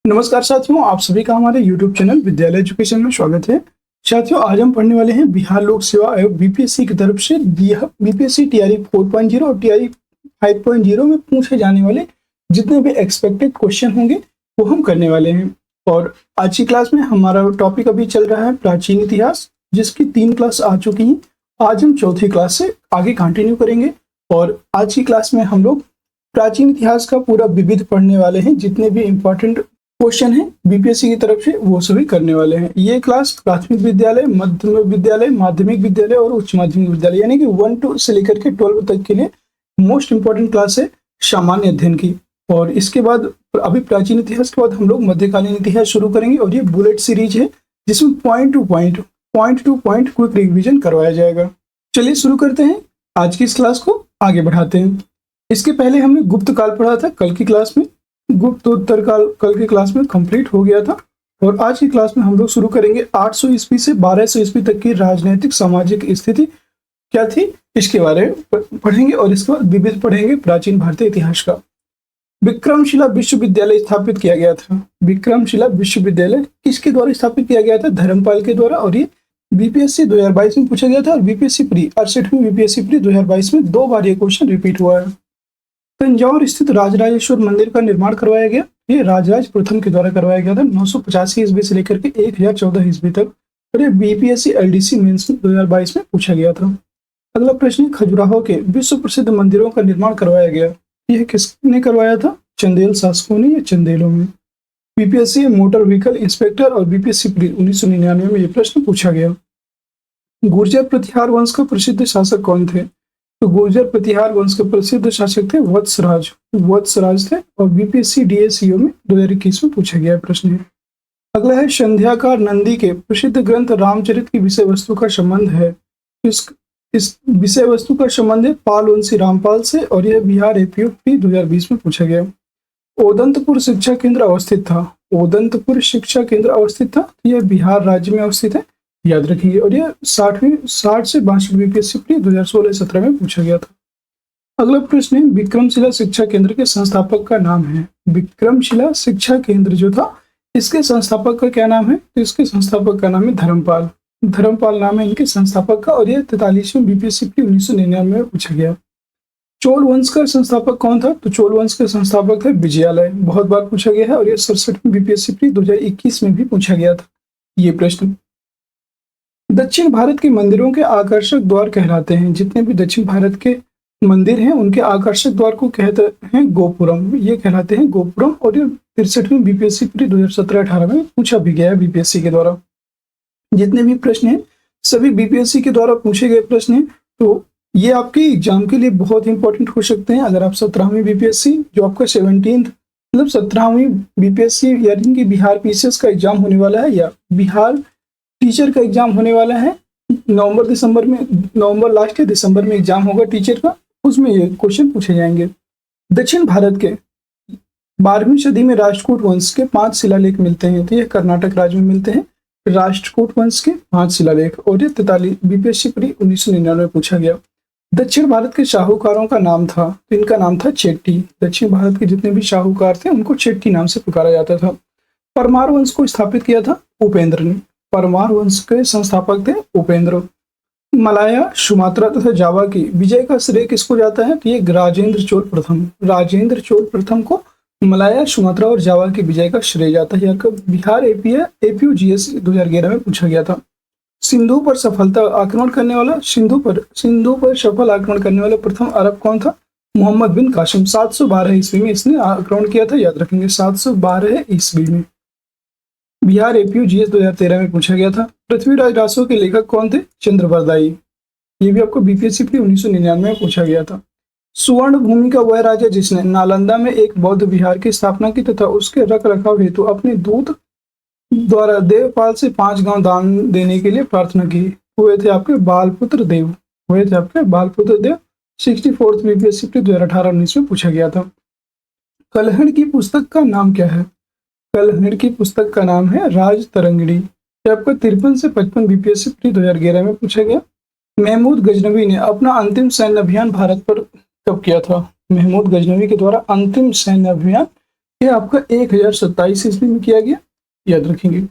नमस्कार साथियों, आप सभी का हमारे YouTube चैनल विद्यालय एजुकेशन में स्वागत है। साथियों, आज हम पढ़ने वाले हैं बिहार लोक सेवा आयोग बीपीएससी की तरफ से बीपीएससी टीआरई 4.0 और टीआरई 5.0 में पूछे जाने वाले जितने भी एक्सपेक्टेड क्वेश्चन होंगे वो हम करने वाले हैं। और आज की क्लास में हमारा टॉपिक अभी चल रहा है प्राचीन इतिहास, जिसकी 3 क्लास आ चुकी हैं। आज हम चौथी क्लास से आगे कंटिन्यू करेंगे और आज की क्लास में हम लोग प्राचीन इतिहास का पूरा विविध पढ़ने वाले हैं। जितने भी इंपॉर्टेंट क्वेश्चन है बीपीएससी की तरफ से वो सभी करने वाले हैं। ये क्लास प्राथमिक विद्यालय, मध्य विद्यालय, माध्यमिक विद्यालय और उच्च माध्यमिक विद्यालय यानी कि 1 से लेकर के 12 तक के लिए मोस्ट इंपॉर्टेंट क्लास है सामान्य अध्ययन की। और इसके बाद अभी प्राचीन इतिहास के बाद हम लोग मध्यकालीन इतिहास शुरू करेंगे और ये बुलेट सीरीज है जिसमें point two point quick revision करवाया जाएगा। चलिए शुरू करते हैं, आज की इस क्लास को आगे बढ़ाते हैं। इसके पहले हमने गुप्त काल पढ़ा था कल की क्लास में। गुप्त उत्तर काल कल की क्लास में कंप्लीट हो गया था और आज की क्लास में हम लोग शुरू करेंगे 800 ईस्वी से 1200 ईस्वी तक की राजनीतिक सामाजिक स्थिति क्या थी इसके बारे में पढ़ेंगे और इसके बाद विविध पढ़ेंगे प्राचीन भारतीय इतिहास का। विक्रमशिला विश्वविद्यालय स्थापित किया गया था। विक्रमशिला विश्वविद्यालय किसके द्वारा स्थापित किया गया था? धर्मपाल के द्वारा। और ये बीपीएससी 2022 में पूछा गया था और बीपीएससी प्री 68वीं बीपीएससी प्री 2022 में 2 बार ये क्वेश्चन रिपीट हुआ है। तंजौर स्थित राजराजेश्वर मंदिर का निर्माण करवाया गया। ये राजराज प्रथम के द्वारा करवाया गया था 985 ईस्वी से लेकर के 1014 ईस्वी तक। और ये बीपीएससी एलडीसी मेंस 2022 में पूछा गया था। अगला प्रश्न, खजुराहो के विश्व प्रसिद्ध मंदिरों का निर्माण करवाया गया। यह किसने करवाया था? चंदेल शासकों ने या चंदेलों में। बीपीएससी मोटर व्हीकल इंस्पेक्टर और बीपीएससी प्री 1999 में यह प्रश्न पूछा गया। गुर्जर प्रतिहार वंश का प्रसिद्ध शासक कौन थे? तो गुर्जर प्रतिहार वंश के प्रसिद्ध शासक थे वत्सराज थे और बीपीएससी डीएससीओ में 2021 में पूछा गया प्रश्न है। अगला है, संध्याकार नंदी के प्रसिद्ध ग्रंथ रामचरित की विषय वस्तु का संबंध है। इस विषय वस्तु का संबंध है पाल वंशी रामपाल से और यह बिहार एपीओ 2020 में पूछा गया। ओदंतपुर शिक्षा केंद्र अवस्थित था। ओदंतपुर शिक्षा केंद्र अवस्थित था, यह बिहार राज्य में अवस्थित है, याद रखेंगे। और यह 60 से 62 बीपीएससी प्री 2016-17 में पूछा गया था। अगला प्रश्न है, विक्रमशिला शिक्षा केंद्र के संस्थापक का नाम है। विक्रमशिला शिक्षा केंद्र जो था इसके संस्थापक का क्या नाम है? तो इसके संस्थापक का नाम है धर्मपाल। धर्मपाल नाम है इनके संस्थापक का और यह 43वें बीपीएससी प्री 1999 में पूछा गया। चोल वंश का संस्थापक कौन था? तो चोल वंश के संस्थापक थे विजयालय, बहुत बार पूछा गया है और यह 67वें बीपीएससी प्री 2021 में भी पूछा गया था ये प्रश्न। दक्षिण भारत के मंदिरों के आकर्षक द्वार कहलाते हैं। जितने भी दक्षिण भारत के मंदिर हैं उनके आकर्षक द्वार को कहते हैं गोपुरम, ये कहलाते हैं गोपुरम। और ये 63वीं बीपीएससी प्री 2017-18 में पूछा भी गया है बीपीएससी के द्वारा। जितने भी प्रश्न हैं सभी बीपीएससी के द्वारा पूछे गए प्रश्न हैं, तो ये आपके एग्जाम के लिए बहुत इंपॉर्टेंट हो सकते हैं। अगर आप 17वीं बीपीएससी जो आपका 17वीं बीपीएससी यानी कि बिहार पीसीएस का एग्जाम होने वाला है या बिहार टीचर का एग्जाम होने वाला है नवंबर लास्ट या दिसंबर में एग्जाम होगा टीचर का, उसमें ये क्वेश्चन पूछे जाएंगे। दक्षिण भारत के 12वीं सदी में राष्ट्रकूट वंश के 5 शिलालेख मिलते हैं। तो ये कर्नाटक राज्य में मिलते हैं राष्ट्रकूट वंश के 5 शिलालेख और ये 43 बीपीएससी प्री 1999 में पूछा गया। दक्षिण भारत के शाहूकारों का नाम था, तो इनका नाम था चेट्टी। दक्षिण भारत के जितने भी शाहूकार थे उनको चेट्टी नाम से पुकारा जाता था। परमार वंश को स्थापित किया था उपेंद्र ने। परमार वंश के संस्थापक थे उपेंद्र। मलाया, सुमात्रा तथा जावा की विजय का श्रेय किसको जाता है? तो ये राजेंद्र चोल प्रथम को मलाया, सुमात्रा और जावा की विजय का श्रेय जाता है। बिहार एपीयू जीएस 2011 में पूछा गया था। सिंधु पर सफल आक्रमण करने वाला प्रथम अरब कौन था? मोहम्मद बिन कासिम। 712 ईस्वी में इसने आक्रमण किया था, याद रखेंगे 712 ईस्वी में। बिहार एपीयू जीएस 2013 में पूछा गया था। पृथ्वीराज रासो के लेखक कौन थे? चंद्रवरदायी। ये भी आपको बीपीएससी प्री 1999 में पूछा गया था। सुवर्ण भूमि का वह राजा जिसने नालंदा में एक बौद्ध विहार की स्थापना की तथा उसके रख रखाव हेतु अपने दूत द्वारा देवपाल से 5 गांव दान देने के लिए प्रार्थना की, हुए थे आपके बालपुत्र देव। 64th बीपीएससी प्री 2018-19 में पूछा गया था। कलहड़ की पुस्तक का नाम क्या है? कलहड़ की पुस्तक का नाम है राज तरंगिणी। आपका 53 से 55 बीपीएससी प्री 2011 में पूछा गया। महमूद गजनवी ने अपना अंतिम सैन्य अभियान भारत पर कब किया था? महमूद गजनवी के द्वारा अंतिम सैन्य अभियान ये आपका 1027 ईस्वी में किया गया, याद रखेंगे।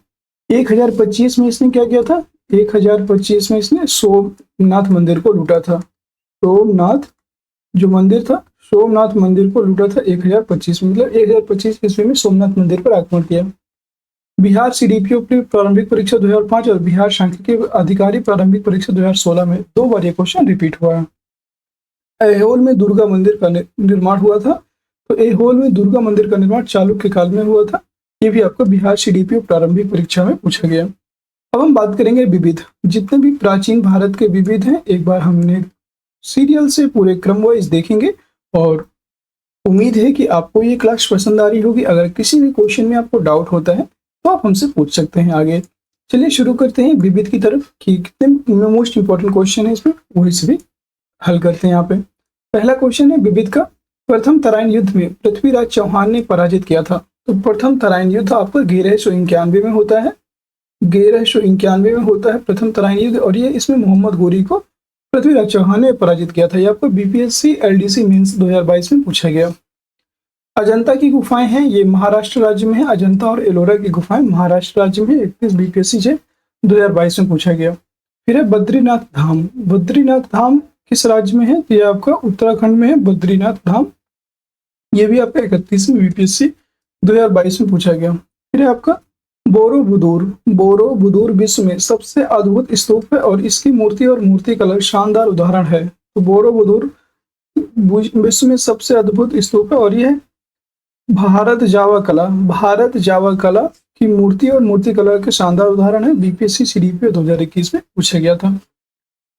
1025 में इसने क्या किया था, 1025 में इसने सोमनाथ मंदिर को लूटा था। सोमनाथ जो मंदिर था, सोमनाथ मंदिर को लूटा था 1025 में, मतलब 1025 ईस्वी में सोमनाथ मंदिर पर आक्रमण किया। बिहार सीडीपीओ की प्रारंभिक परीक्षा 2005 और बिहार सांख्यिकी अधिकारी प्रारंभिक परीक्षा 2016 में 2 बार ये क्वेश्चन रिपीट हुआ है। ऐहोल में दुर्गा मंदिर का निर्माण हुआ था, तो ऐहोल में दुर्गा मंदिर का निर्माण चालुक्य काल में हुआ था। ये भी आपको बिहार सीडीपीओ प्रारंभिक परीक्षा में पूछा गया। अब हम बात करेंगे विविध, जितने भी प्राचीन भारत के विविध हैं, एक बार हमने सीरियल से पूरे क्रम वाइज देखेंगे और उम्मीद है कि आपको ये क्लास पसंद आ रही होगी। अगर किसी भी क्वेश्चन में आपको डाउट होता है तो आप हमसे पूछ सकते हैं आगे। चलिए शुरू करते हैं विविध की तरफ कि कितने मोस्ट इंपॉर्टेंट क्वेश्चन है इसमें, वही से भी हल करते हैं। यहाँ पे पहला क्वेश्चन है विविध का, प्रथम तराइन युद्ध में पृथ्वीराज चौहान ने पराजित किया था। तो प्रथम तराइन युद्ध आपका 1191 में होता है, 1191 में होता है प्रथम तराइन युद्ध, और ये इसमें मोहम्मद गोरी को पृथ्वीराज चौहान ने पराजित किया था। ये आपको बीपीएससी एलडीसी मेंस 2022 में पूछा गया। अजंता की गुफाएं हैं, ये महाराष्ट्र राज्य में है। अजंता और एलोरा की गुफाएं महाराष्ट्र राज्य में, 31 बीपीएससी से 2022 में पूछा गया। फिर है बद्रीनाथ धाम, बद्रीनाथ धाम किस राज्य में है, तो ये आपका उत्तराखंड में है बद्रीनाथ धाम। ये भी आपका 31 बीपीएससी 2022 में पूछा गया। फिर है आपका बोरोबुदूर, बोरोबुदूर विश्व में सबसे अद्भुत स्तूप है और इसकी मूर्ति और मूर्ति कला शानदार उदाहरण है। तो बोरोबुदूर विश्व में सबसे अद्भुत स्तूप है और यह भारत जावा कला, भारत जावा कला की मूर्ति और मूर्ति कला के शानदार उदाहरण है। बीपीएससी सीडीपीओ 2021 में पूछा गया था।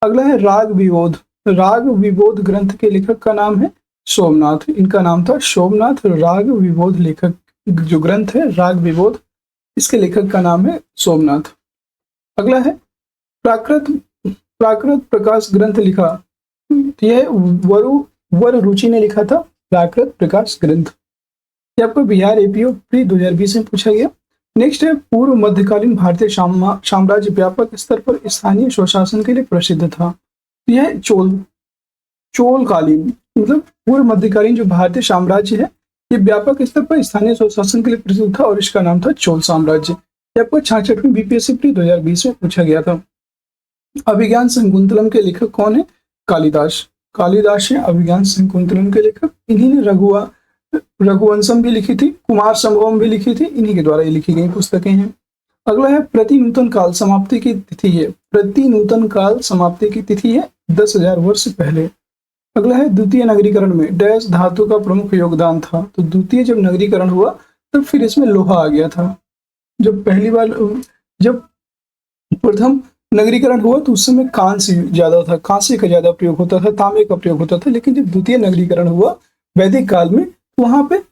अगला है राग विबोध, राग विबोध ग्रंथ के लेखक का नाम है सोमनाथ, इनका नाम था सोमनाथ। राग विबोध लेखक जो ग्रंथ है राग विबोध, इसके लेखक का नाम है सोमनाथ। अगला है प्राकृत, प्राकृत प्रकाश ग्रंथ लिखा, यह वर रुचि ने लिखा था प्राकृत प्रकाश ग्रंथ। ये आपको बिहार एपीओ प्री 2020 में पूछा गया। नेक्स्ट है पूर्व मध्यकालीन भारतीय साम्राज्य व्यापक स्तर पर स्थानीय स्वशासन के लिए प्रसिद्ध था। यह चोलकालीन, मतलब पूर्व मध्यकालीन जो भारतीय साम्राज्य है ये व्यापक स्तर पर स्थानीय स्वशासन के लिए प्रसिद्ध था और इसका नाम था चोल साम्राज्य। ये आपको 66वीं बीपीएससी प्री 2020 में पूछा गया था। अभिज्ञान शकुंतलम के लेखक कौन है, कालिदास, कालिदास है अभिज्ञान शकुंतलम के लेखक। इन्हीं ने रघुवंशम भी लिखी थी, कुमार संभवम भी लिखी थी, इन्हीं के द्वारा ये लिखी गई पुस्तकें हैं। अगला है प्रतिनूतन काल समाप्ति की तिथि है, प्रतिनूतन काल समाप्ति की तिथि है 10,000 वर्ष पहले। अगला है द्वितीय नगरीकरण में डैश धातु का प्रमुख योगदान था। तो द्वितीय जब नगरीकरण हुआ तब फिर इसमें लोहा आ गया था। जब पहली बार जब प्रथम नगरीकरण हुआ तो उस समय कांस्य ज्यादा था, कांस्य का ज्यादा प्रयोग होता था, तांबे का प्रयोग होता था। लेकिन जब द्वितीय नगरीकरण हुआ वैदिक काल में तो वहां पे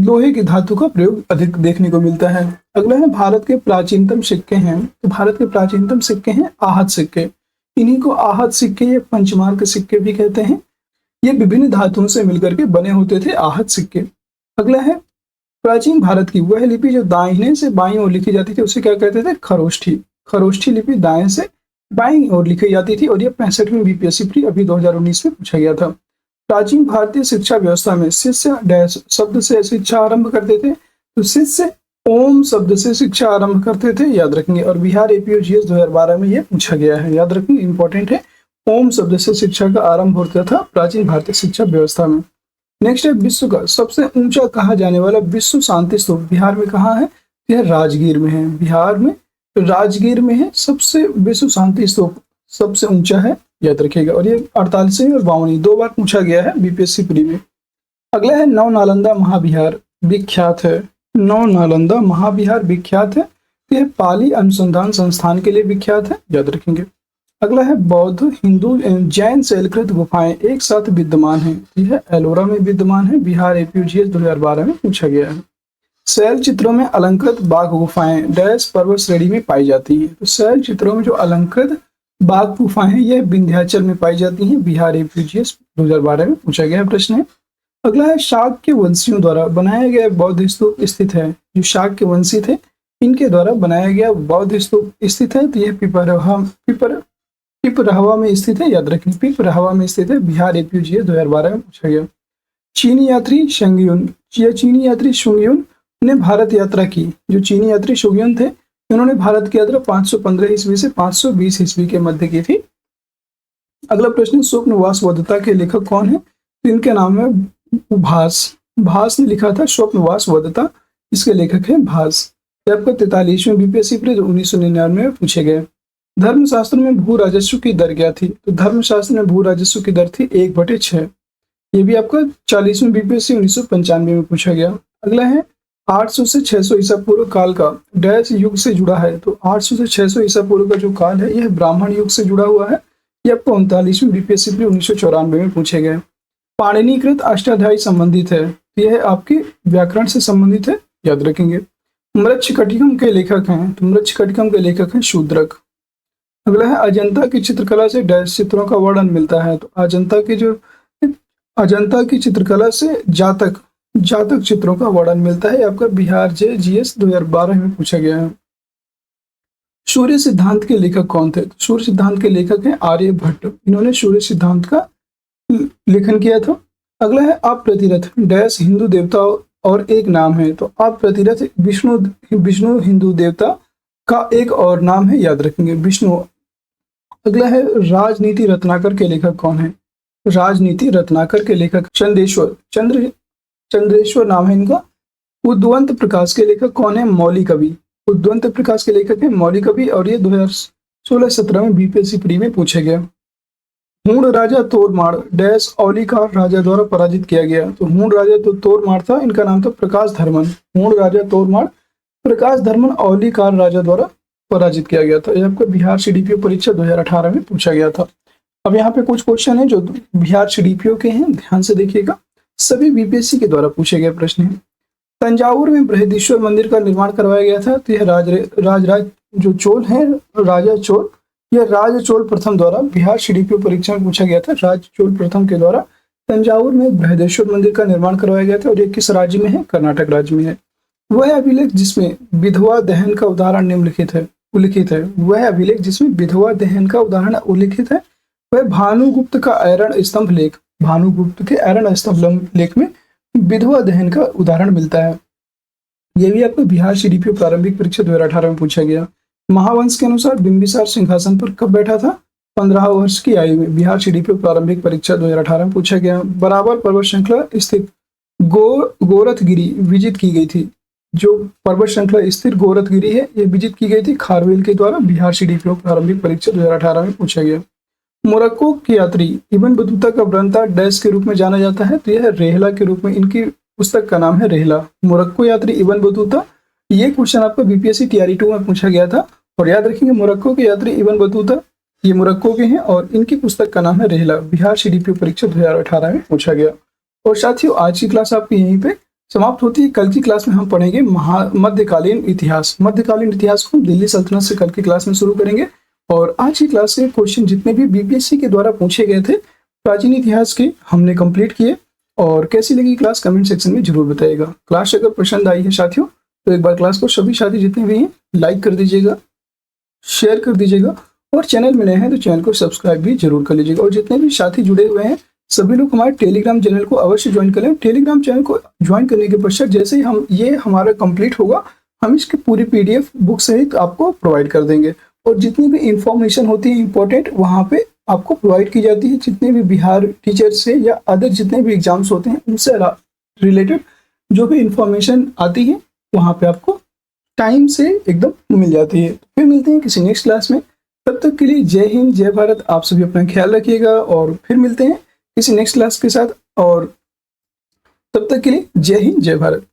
लोहे की धातु का प्रयोग अधिक देखने को मिलता है। अगला है भारत के प्राचीनतम सिक्के हैं, तो भारत के प्राचीनतम सिक्के हैं आहत सिक्के। इन्हीं को आहत सिक्के या पंचमार्क सिक्के भी कहते हैं। ये विभिन्न धातुओं से मिलकर के बने होते थे आहत सिक्के। अगला है प्राचीन भारत की वह लिपि जो दाहिने से बाईं ओर लिखी जाती थी उसे क्या कहते थे, खरोष्ठी। खरोष्ठी लिपि दाएं से बाईं ओर लिखी जाती थी और यह 65वीं बीपीएससी प्री अभी 2019 में पूछा गया था। प्राचीन भारतीय शिक्षा व्यवस्था में शिष्य डैश शब्द से शिक्षा आरंभ करते थे, तो शिष्य ओम शब्द से शिक्षा आरंभ करते थे, याद रखेंगे। और बिहार एपीओ जीएस 2012 में यह पूछा गया है, याद रखेंगे, इंपॉर्टेंट है। ओम शब्द से शिक्षा का आरंभ होता था प्राचीन भारतीय शिक्षा व्यवस्था में। नेक्स्ट है विश्व का सबसे ऊंचा कहा जाने वाला विश्व शांति स्तूप बिहार में कहाँ है, यह राजगीर में है। बिहार में राजगीर में है सबसे विश्व शांति स्तूप, सबसे ऊंचा है, याद रखिएगा। और ये 48वीं और 52वीं 2 बार पूछा गया है बीपीएससी प्री में। अगला है नव नालंदा महाविहार विख्यात है, नव नालंदा महाविहार विख्यात है। यह पाली अनुसंधान संस्थान के लिए विख्यात है, याद रखेंगे। अगला है बौद्ध हिंदू एवं जैन शैलकृत गुफाएं एक साथ विद्यमान है, यह एलोरा में विद्यमान है। बिहार एपीओ जीएस 2012 में पूछा गया है। शैल चित्रों में अलंकृत बाघ गुफाएं डैश पर्वत श्रेणी में पाई जाती है, तो शैल चित्रों में जो अलंकृत बाघ गुफाएं हैं यह विंध्याचल में पाई जाती हैं। बिहार एपीओ जीएस 2012 में पूछा गया प्रश्न है। अगला है शाक्य वंशियों द्वारा बनाया गया बौद्ध स्तूप स्थित है, जो शाक्य वंशी थे इनके द्वारा बनाया गया बौद्ध स्तूप स्थित है, तो यह पिपरहवा में स्थित है, याद रखें, पिपरहवा में स्थित है। बिहार एपीओ जीएस 2012 में पूछा गया। चीनी यात्री यह चीनी यात्री शुंगयुन ने भारत यात्रा की। जो चीनी यात्री शुंगयुन थे, इन्होंने भारत की यात्रा 515 ईस्वी से 520 ईस्वी के मध्य की थी। अगला प्रश्न, स्वप्नवास वधता के लेखक कौन है? तो इनके नाम है भास। भास ने लिखा था स्वप्नवास वधता, इसके लेखक है भास। आपका 43वें बीपीएससी प्री 1999 में पूछे गए। धर्मशास्त्र में भू राजस्व की दर क्या थी? तो धर्मशास्त्र में भू राजस्व की दर थी 1/6। ये भी आपका 40वें बीपीएससी 1995 में पूछा गया। अगला है 800 से 600 ईसा पूर्व काल का डैश युग से जुड़ा है। तो 800 से 600 ईसा पूर्व का जो काल है यह ब्राह्मण युग से जुड़ा हुआ है। ये आपको 39वें बीपीएससी प्री 1994 में पूछे गए। पाणिनिकृत अष्टाध्यायी संबंधित है, यह आपके व्याकरण से संबंधित है, याद रखेंगे। मृच्छकटिकम के लेखक हैं, तो मृच्छकटिकम के लेखक हैं शूद्रक। अगला है अजंता की चित्रकला से डैश चित्रों का वर्णन मिलता है। तो अजंता की चित्रकला से जातक चित्रों का वर्णन मिलता है। आपका बिहार JGS 2012 में पूछा गया है। सूर्य सिद्धांत के लेखक कौन थे? सूर्य सिद्धांत के लेखक हैं आर्यभट्ट। इन्होंने सूर्य सिद्धांत का लेखन किया था। अगला है अप्रतिरथ डैश हिंदू देवता और एक नाम है। तो अप्रतिरथ विष्णु हिंदू देवता का एक और नाम है, याद रखेंगे, विष्णु। अगला है राजनीति रत्नाकर के लेखक कौन है? राजनीति रत्नाकर के लेखक चंद्रेश्वर नाम है इनका। उद्वंत प्रकाश के लेखक कौन है? मौली कवि। उद्वंत प्रकाश के लेखक है मौली कवि और ये 2016-17 में बीपीएससी प्री में पूछे गए। हूण राजा तोरमाड़ डैश औलिकार राजा द्वारा पराजित किया गया। तो हूण राजा तो तोरमाड़ था, इनका नाम था प्रकाश धर्मन। हूण राजा तोरमाड़ प्रकाश धर्मन औलिकार राजा द्वारा पराजित किया गया था। यह आपको बिहार CDPO परीक्षा 2018 में पूछा गया था। अब यहाँ पे कुछ क्वेश्चन है जो बिहार CDPO के हैं, ध्यान से देखिएगा। सभी बीपीएससी के द्वारा पूछे गए प्रश्न हैं। तंजावुर में बृहदीश्वर मंदिर का निर्माण करवाया गया था। तो यह राज जो चोल है, राजा चोल, यह राज चोल प्रथम द्वारा बिहार CDPO परीक्षा में पूछा गया था। राज चोल प्रथम के द्वारा तंजावुर में बृहदेश्वर मंदिर का निर्माण करवाया गया था और ये किस राज्य में है? कर्नाटक राज्य में है। वह अभिलेख जिसमें विधवा दहन का उदाहरण निम्नलिखित है, उल्लिखित है। वह अभिलेख जिसमें विधवा दहन का उदाहरण उल्लिखित है वह भानुगुप्त का ऐरण स्तंभ लेख। भानुगुप्त के ऐरण स्तंभ लेख में विधवा दहन का उदाहरण मिलता है। यह भी आपको बिहार CDPO प्रारंभिक परीक्षा 2018 में पूछा गया। महावंश के अनुसार बिंबिसार सिंहासन पर कब बैठा था? 15 वर्ष की आयु में। बिहार CDPO प्रारंभिक परीक्षा 2018 में पूछा गया। बराबर पर्वत श्रृंखला स्थित गोरखगिरी विजित की गई थी। जो पर्वत श्रृंखला स्थित गोरखगिरी है ये विजित की गई थी खारवेल के द्वारा। बिहार CDPO प्रारंभिक परीक्षा 2018 में पूछा गया। मोरक्को की यात्री इब्न बतूता का ग्रंथ डैश के रूप में जाना जाता है। तो यह रेहला के रूप में, इनकी पुस्तक का नाम है रेहला। मोरक्को यात्री इब्न बतूता, ये क्वेश्चन आपको बीपीएससी TRE 2 में पूछा गया था और याद रखेंगे मोरक्को के यात्री इब्न बतूता, ये मोरक्को के हैं और इनकी पुस्तक का नाम है रेहला। बिहार CDPO परीक्षा 2018 में पूछा गया। और साथियों आज की क्लास आपकी यहीं पे समाप्त होती है। कल की क्लास में हम पढ़ेंगे मध्यकालीन इतिहास। मध्यकालीन इतिहास को दिल्ली सल्तनत से कल की क्लास में शुरू करेंगे। और आज की क्लास के क्वेश्चन जितने भी बीपीएससी के द्वारा पूछे गए थे प्राचीन इतिहास के, हमने कंप्लीट किए। और कैसी लगी क्लास कमेंट सेक्शन में जरूर बताइएगा। क्लास अगर पसंद आई है साथियों तो एक बार क्लास को सभी साथी जितने भी हैं लाइक कर दीजिएगा, शेयर कर दीजिएगा और चैनल में नए हैं तो चैनल को सब्सक्राइब भी जरूर कर लीजिएगा। और जितने भी साथी जुड़े हुए हैं सभी लोग हमारे टेलीग्राम चैनल को अवश्य ज्वाइन कर लें। टेलीग्राम चैनल को ज्वाइन करने के पश्चात जैसे ही हमारा कंप्लीट होगा हम इसकी पूरी PDF बुक सहित आपको प्रोवाइड कर देंगे। और जितनी भी इंफॉर्मेशन होती है इंपॉर्टेंट वहाँ पे आपको प्रोवाइड की जाती है। जितने भी बिहार टीचर से या अदर जितने भी एग्जाम्स होते हैं उनसे रिलेटेड जो भी इंफॉर्मेशन आती है वहाँ पे आपको टाइम से एकदम मिल जाती है। फिर मिलते हैं किसी नेक्स्ट क्लास में। तब तक के लिए जय हिंद, जय भारत। आप सभी अपना ख्याल रखिएगा और फिर मिलते हैं किसी नेक्स्ट क्लास के साथ। और तब तक के लिए जय हिंद, जय भारत।